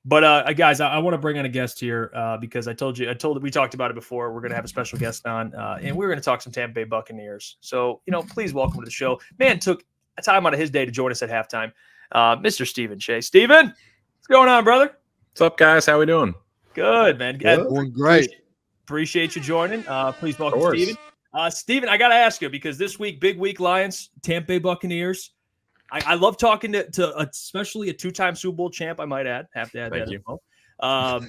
But guys, I want to bring on a guest here because we talked about it before. We're going to have a special guest on, and we're going to talk some Tampa Bay Buccaneers. So, please welcome to the show. Man took a time out of his day to join us at halftime. Mr. Steven Cheah. Steven, what's going on, brother? What's up, guys? How we doing? Good, man. Doing great. Appreciate you joining. Please welcome Steven. Steven, I got to ask you, because this week, big week, Lions, Tampa Bay Buccaneers. I love talking to especially a two-time Super Bowl champ, I might add. Have to add Thank that you. as well.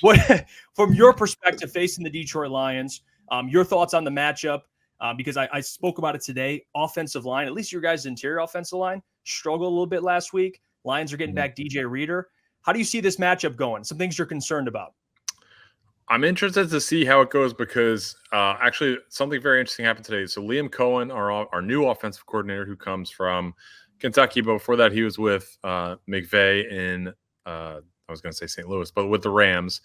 What, from your perspective, facing the Detroit Lions, your thoughts on the matchup, because I spoke about it today. Offensive line, at least your guys' interior offensive line, struggled a little bit last week. Lions are getting back DJ Reader. How do you see this matchup going? Some things you're concerned about. I'm interested to see how it goes because actually something very interesting happened today. So Liam Cohen, our new offensive coordinator who comes from Kentucky, but before that he was with McVay in I was going to say St. Louis, but with the Rams.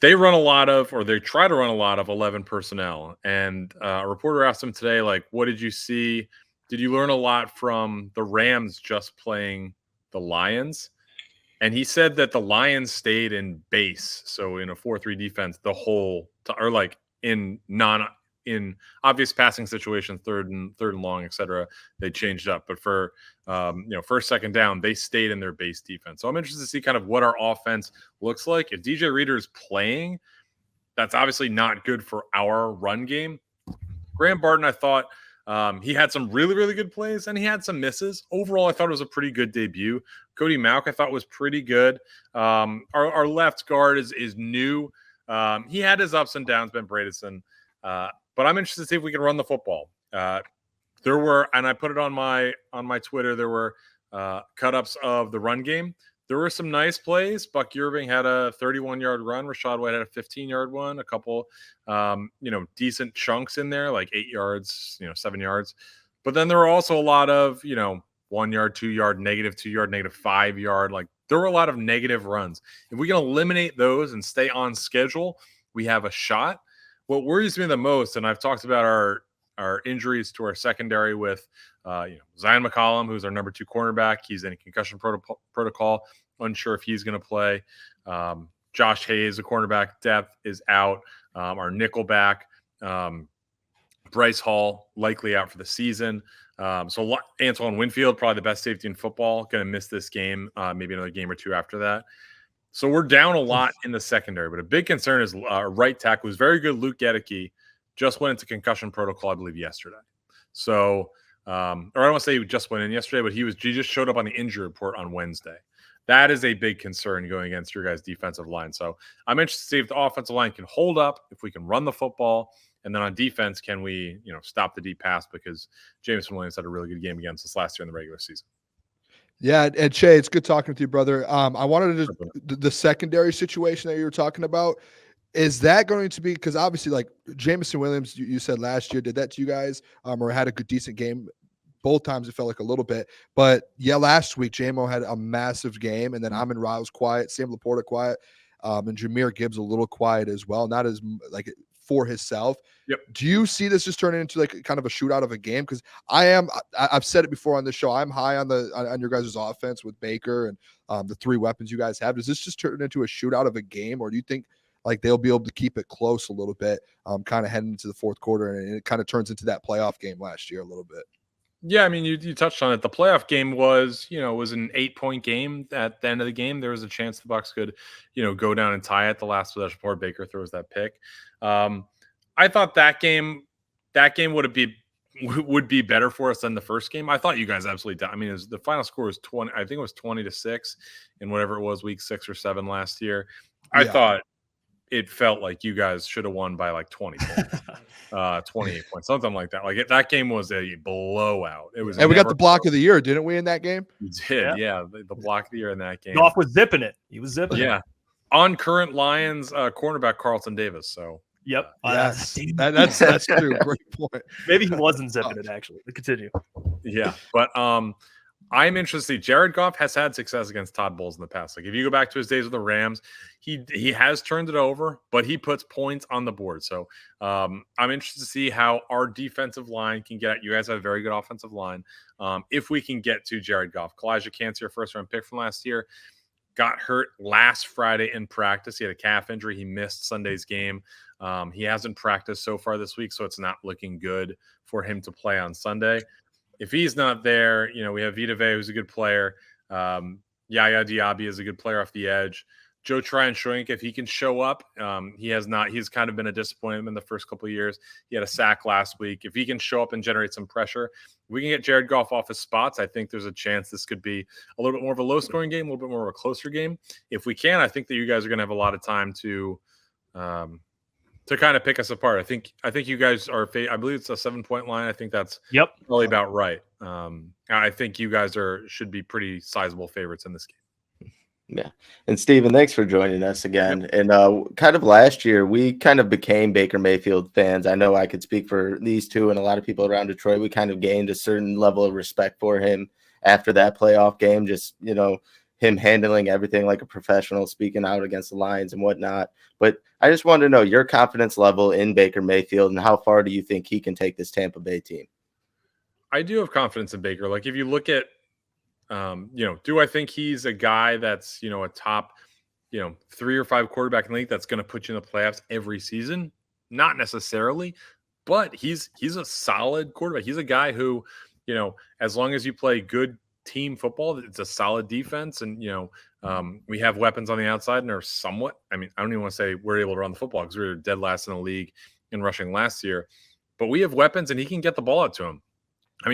They try to run a lot of 11 personnel. And a reporter asked him today, like, what did you see? Did you learn a lot from the Rams just playing the Lions? And he said that the Lions stayed in base, so in a 4-3 defense, in obvious passing situations, third and long, etc. They changed up, but for first, second down, they stayed in their base defense. So I'm interested to see kind of what our offense looks like. If DJ Reader is playing, that's obviously not good for our run game. Graham Barton, I thought. He had some really, really good plays, and he had some misses. Overall, I thought it was a pretty good debut. Cody Mauch, I thought, was pretty good. Our left guard is new. He had his ups and downs, Ben Bredesen. But I'm interested to see if we can run the football. There were, and I put it on my Twitter, there were cut-ups of the run game. There were some nice plays. Buck Irving had a 31-yard run. Rashad White had a 15-yard one. A couple, decent chunks in there, like 8 yards, 7 yards. But then there were also a lot of, 1 yard, 2 yard, -2 yard, -5 yard. Like there were a lot of negative runs. If we can eliminate those and stay on schedule, we have a shot. What worries me the most, and I've talked about our injuries to our secondary with Zion McCollum, who's our number 2 cornerback. He's in a concussion protocol. Unsure if he's going to play. Josh Hayes, the cornerback depth, is out. Our nickelback, Bryce Hall, likely out for the season. So Antoine Winfield, probably the best safety in football, going to miss this game, maybe another game or two after that. So we're down a lot in the secondary, but a big concern is right tackle, who's very good. Luke Gedeke just went into concussion protocol, I believe, yesterday. So, or I don't want to say he just went in yesterday, but he just showed up on the injury report on Wednesday. That is a big concern going against your guys' defensive line. So I'm interested to see if the offensive line can hold up, if we can run the football, and then on defense, can we, stop the deep pass, because Jameson Williams had a really good game against us last year in the regular season. Yeah, and Che, it's good talking with you, brother. I wanted to the secondary situation that you were talking about. Is that going to be, because obviously, like Jameson Williams, you said last year, did that to you guys, or had a good, decent game? Both times it felt like a little bit. But yeah, last week, JMO had a massive game, and then Amon Ra was quiet, Sam Laporta quiet, and Jahmyr Gibbs a little quiet as well, not as like for himself. Yep. Do you see this just turning into like kind of a shootout of a game? Because I've said it before on this show, I'm high on your guys' offense with Baker and the 3 weapons you guys have. Does this just turn into a shootout of a game, or do you think like they'll be able to keep it close a little bit, kind of heading into the fourth quarter, and it kind of turns into that playoff game last year a little bit? Yeah, I mean, you touched on it. The playoff game was an 8-point game. At the end of the game, there was a chance the Bucs could, go down and tie it. The last possession before Baker throws that pick. I thought that game would be better for us than the first game. I thought you guys absolutely. I mean, the final score was 20. I think it was 20-6 in whatever it was, week 6 or 7 last year. I thought it felt like you guys should have won by like 20 points, 28 points, something like that. Like that game was a blowout. It was, and we got the block of the year, didn't we, in that game? We did, yeah. The block of the year in that game. Goff was zipping it. He was zipping it. On current Lions cornerback Carlton Davis. So yep, yes, that's true. Great point. Maybe he wasn't zipping it actually. Continue. Yeah, but I'm interested. Jared Goff has had success against Todd Bowles in the past. Like if you go back to his days with the Rams, he has turned it over, but he puts points on the board. So I'm interested to see how our defensive line can get. You guys have a very good offensive line. If we can get to Jared Goff, Kalijah Kancey, your first-round pick from last year. got hurt last Friday in practice. He had a calf injury. He missed Sunday's game. He hasn't practiced so far this week, so it's not looking good for him to play on Sunday. If he's not there, we have Vita Vea, who's a good player. Yaya Diaby is a good player off the edge. Joe Tryon-Shoyink, if he can show up, he has not. He's kind of been a disappointment in the first couple of years. He had a sack last week. If he can show up and generate some pressure, we can get Jared Goff off his spots. I think there's a chance this could be a little bit more of a low-scoring game, a little bit more of a closer game. If we can, I think that you guys are going to have a lot of time to kind of pick us apart. I think you guys are. I believe it's a 7-point line. I think that's probably about right. I think you guys should be pretty sizable favorites in this game. Yeah. And Steven, thanks for joining us again. Yep. And kind of last year, we kind of became Baker Mayfield fans. I know I could speak for these two and a lot of people around Detroit. We kind of gained a certain level of respect for him after that playoff game, just, him handling everything like a professional, speaking out against the Lions and whatnot. But I just wanted to know your confidence level in Baker Mayfield and how far do you think he can take this Tampa Bay team? I do have confidence in Baker. Like if you look at, do I think he's a guy that's, a top, 3 or 5 quarterback in the league that's going to put you in the playoffs every season? Not necessarily, but he's a solid quarterback. He's a guy who, as long as you play good team football, it's a solid defense. And, we have weapons on the outside and are somewhat, I don't even want to say we're able to run the football because we were dead last in the league in rushing last year, but we have weapons and he can get the ball out to him.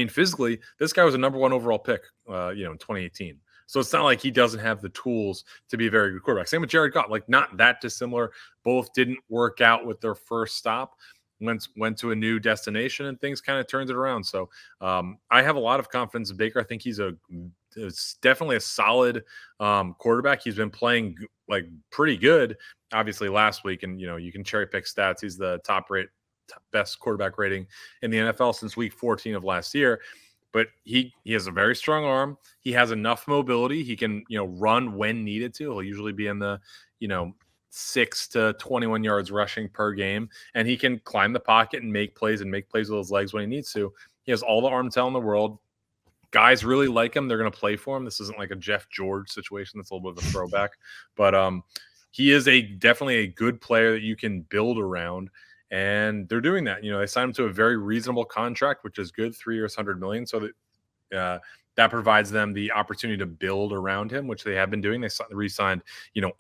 Physically, this guy was a number 1 overall pick, in 2018. So it's not like he doesn't have the tools to be a very good quarterback. Same with Jared Goff, like not that dissimilar. Both didn't work out with their first stop, went to a new destination and things kind of turned it around. So I have a lot of confidence in Baker. I think he's definitely a solid quarterback. He's been playing like pretty good, obviously last week. And, you can cherry pick stats. He's the best quarterback rating in the NFL since week 14 of last year. But he has a very strong arm. He has enough mobility. He can, run when needed to. He'll usually be in the, 6 to 21 yards rushing per game. And he can climb the pocket and make plays with his legs when he needs to. He has all the arm talent in the world. Guys really like him. They're going to play for him. This isn't like a Jeff George situation. That's a little bit of a throwback. But he is definitely a good player that you can build around. And they're doing that. They signed him to a very reasonable contract, which is good, 3 years, $100 million. So that provides them the opportunity to build around him, which they have been doing. They re-signed,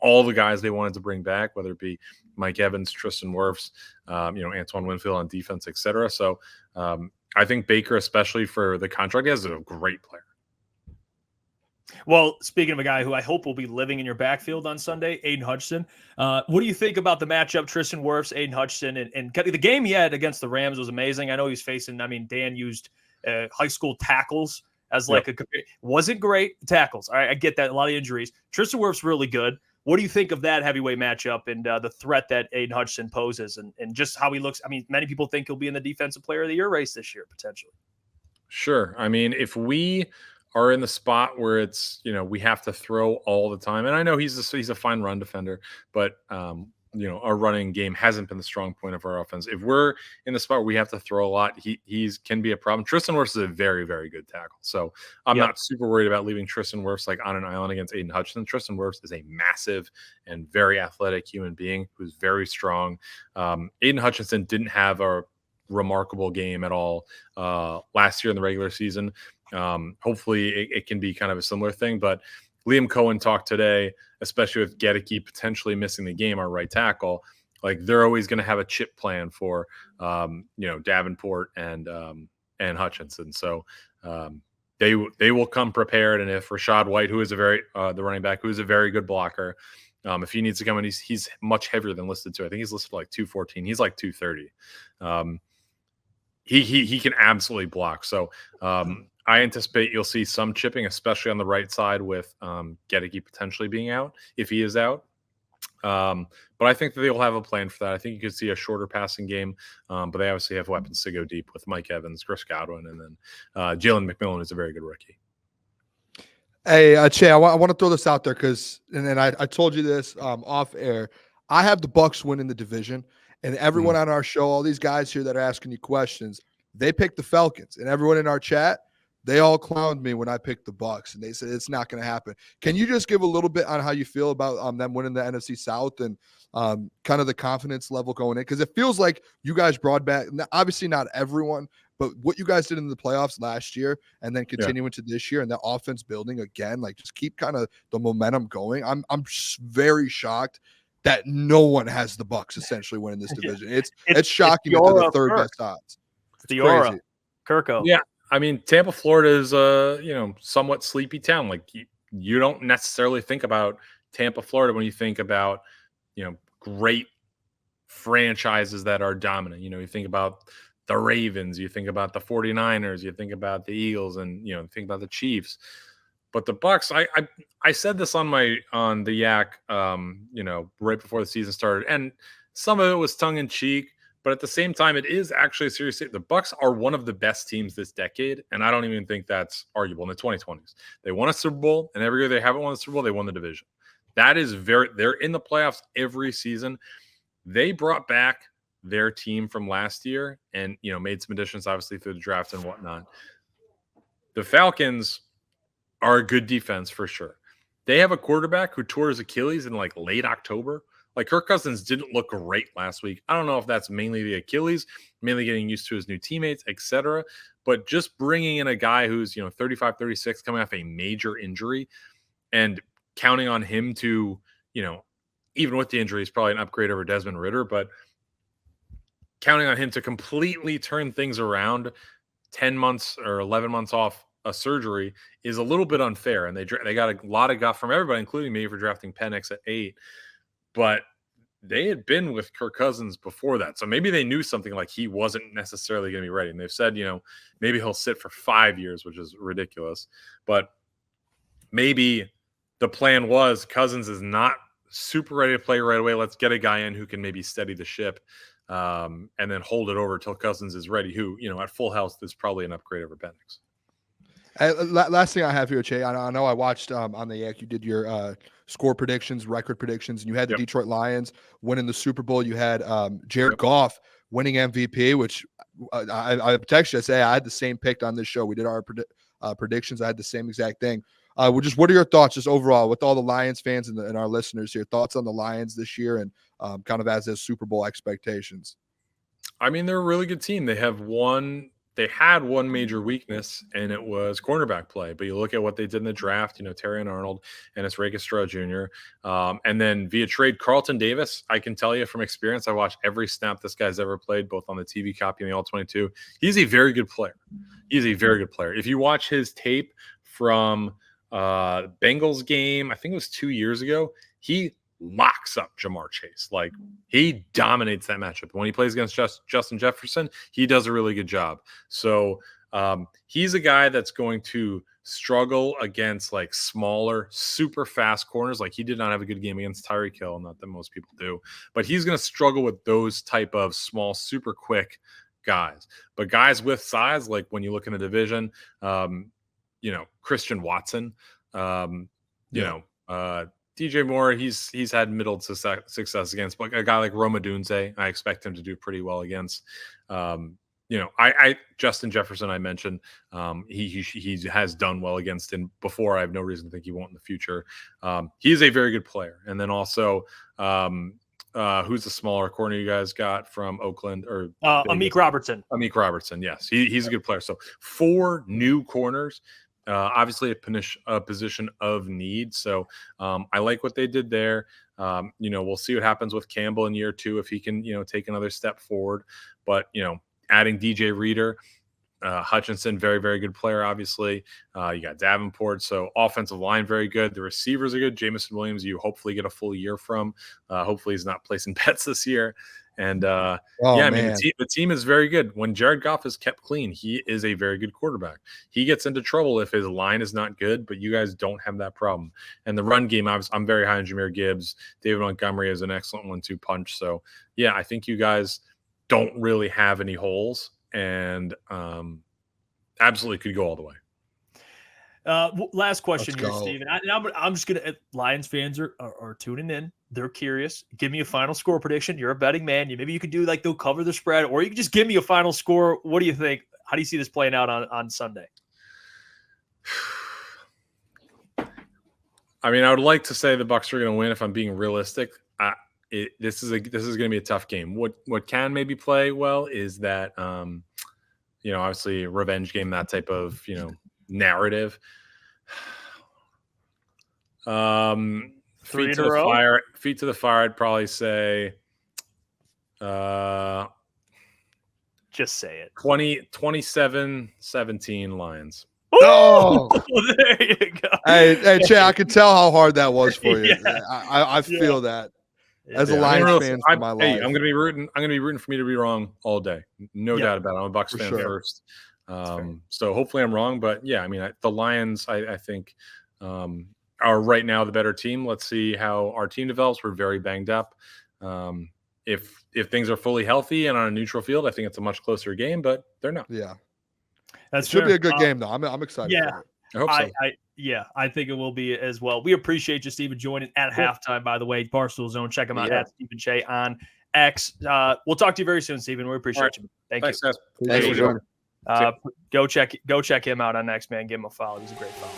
all the guys they wanted to bring back, whether it be Mike Evans, Tristan Wirfs, Antoine Winfield on defense, etc. So I think Baker, especially for the contract, is a great player. Well, speaking of a guy who I hope will be living in your backfield on Sunday, Aiden Hutchinson. What do you think about the matchup, Tristan Wirfs, Aiden Hutchinson, and the game he had against the Rams was amazing. I know he's facing, Dan used high school tackles as wasn't great tackles. All right, I get that, a lot of injuries. Tristan Wirfs really good. What do you think of that heavyweight matchup and the threat that Aiden Hutchinson poses and just how he looks? Many people think he'll be in the Defensive Player of the Year race this year, potentially. Sure. If we are in the spot where it's, we have to throw all the time. And I know he's a fine run defender, but, our running game hasn't been the strong point of our offense. If we're in the spot where we have to throw a lot, he's can be a problem. Tristan Wirfs is a very, very good tackle. So I'm not super worried about leaving Tristan Wirfs like on an island against Aiden Hutchinson. Tristan Wirfs is a massive and very athletic human being who's very strong. Aiden Hutchinson didn't have a remarkable game at all last year in the regular season. Hopefully it can be kind of a similar thing, but Liam Cohen talked today, especially with Gedeke potentially missing the game, our right tackle, like they're always going to have a chip plan for, Davenport and Hutchinson. So they will come prepared. And if Rachaad White, who is the running back, who is a very good blocker, if he needs to come in, he's much heavier than listed to. I think he's listed like 214. He's like 230. He can absolutely block. So I anticipate you'll see some chipping, especially on the right side with Gedeke potentially being out if he is out. But I think that they'll have a plan for that. I think you could see a shorter passing game, but they obviously have weapons to go deep with Mike Evans, Chris Godwin, and then Jalen McMillan is a very good rookie. Hey, Cheah, I want to throw this out there because, and I told you this off air. I have the Bucs winning the division, and everyone on our show, all these guys here that are asking you questions, they picked the Falcons, and everyone in our chat, They all clowned me when I picked the Bucs, and they said it's not going to happen. Can you just give a little bit on how you feel about them winning the NFC South and kind of the confidence level going in? Because it feels like you guys brought back, obviously not everyone, but what you guys did in the playoffs last year and then continuing to this year and the offense building again, like just keep kind of the momentum going. I'm very shocked that no one has the Bucs essentially winning this division. It's shocking that they're the third best odds. It's the aura. Kirko. Yeah. I mean, Tampa, Florida is a somewhat sleepy town. Like you don't necessarily think about Tampa, Florida when you think about great franchises that are dominant. You think about the Ravens, you think about the 49ers, you think about the Eagles, and think about the Chiefs. But the Bucs, I said this on the Yak, right before the season started, and some of it was tongue in cheek. But at the same time, it is actually a serious thing. The Bucs are one of the best teams this decade, and I don't even think that's arguable in the 2020s. They won a Super Bowl, and every year they haven't won the Super Bowl, they won the division. That is they're in the playoffs every season. They brought back their team from last year and, made some additions, obviously, through the draft and whatnot. The Falcons are a good defense for sure. They have a quarterback who tore his Achilles in like late October. Like Kirk Cousins didn't look great last week. I don't know if that's mainly the Achilles, mainly getting used to his new teammates, etc. But just bringing in a guy who's 35, 36, coming off a major injury, and counting on him to even with the injury, is probably an upgrade over Desmond Ridder, but counting on him to completely turn things around 10 months or 11 months off a surgery is a little bit unfair. And they got a lot of guff from everybody, including me, for drafting Penix at 8. But they had been with Kirk Cousins before that. So maybe they knew something like he wasn't necessarily going to be ready. And they've said, maybe he'll sit for 5 years, which is ridiculous. But maybe the plan was Cousins is not super ready to play right away. Let's get a guy in who can maybe steady the ship and then hold it over till Cousins is ready, who, at full health is probably an upgrade over Penix. Last thing I have here, Che, I know I watched on the Yak, you did your score predictions, record predictions, and you had the Detroit Lions winning the Super Bowl. You had Jared Goff winning MVP, which I texted you. I say I had the same pick on this show. We did our predictions. I had the same exact thing. What are your thoughts just overall with all the Lions fans and our listeners here? Thoughts on the Lions this year and kind of as their Super Bowl expectations? I mean, they're a really good team. They had one major weakness, and it was cornerback play. But you look at what they did in the draft, Terrion Arnold and it's Regas Stroud Jr. And then via trade, Carlton Davis, I can tell you from experience, I watched every snap this guy's ever played, both on the TV copy and the All-22. He's a very good player. If you watch his tape from Bengals game, I think it was 2 years ago, he locks up Jamar Chase. Like, he dominates that matchup. When he plays against Justin Jefferson, he does a really good job. So he's a guy that's going to struggle against like smaller, super fast corners. Like, he did not have a good game against Tyreek Hill, not that most people do, but he's going to struggle with those type of small, super quick guys. But guys with size, like when you look in the division, Christian Watson, DJ Moore, he's had middle success against, but a guy like Rome Odunze, I expect him to do pretty well against. Justin Jefferson, I mentioned, he has done well against him before. I have no reason to think he won't in the future. He's a very good player. And then also, who's the smaller corner you guys got from Oakland? Or Amik Robertson. Amik Robertson, yes, he's a good player. So 4 new corners. Obviously a position of need. So I like what they did there. We'll see what happens with Campbell in year 2 if he can, take another step forward. But, adding DJ Reader, Hutchinson, very, very good player, obviously. You got Davenport. So offensive line, very good. The receivers are good. Jamison Williams, you hopefully get a full year from. Hopefully he's not placing bets this year. And the team is very good. When Jared Goff is kept clean, he is a very good quarterback. He gets into trouble if his line is not good, but you guys don't have that problem. And the run game, I'm very high on Jahmyr Gibbs. David Montgomery is an excellent 1-2 punch. So, yeah, I think you guys don't really have any holes and absolutely could go all the way. Last question here, Steven. I'm just gonna. Lions fans are tuning in. They're curious. Give me a final score prediction. You're a betting man. Maybe you could do like they'll cover the spread, or you can just give me a final score. What do you think? How do you see this playing out on Sunday? I mean, I would like to say the Bucs are going to win if I'm being realistic. This is going to be a tough game. What can maybe play well is that obviously revenge game, that type of narrative. Feet to the fire. Feet to the fire. I'd probably say. Just say it. 27-17 Lions. Oh, there you go. Hey, Che, I could tell how hard that was for you. Yeah. I feel that as a Lions fan for my life. I'm gonna be rooting for me to be wrong all day. No doubt about it. I'm a Bucs fan first. So hopefully I'm wrong, but yeah, I mean the Lions I think are right now the better team. Let's see how our team develops. We're very banged up. If things are fully healthy and on a neutral field, I think it's a much closer game, but they're not. Yeah. That should be a good game, though. I'm excited for it. I hope so. I think it will be as well. We appreciate you, Steven, joining at halftime, by the way. Barstool Zone. Check him out at Steven Cheah on X. We'll talk to you very soon, Steven. We appreciate you. Thanks, you. Thanks for joining. Go check him out on X, man. Give him a follow. He's a great follow.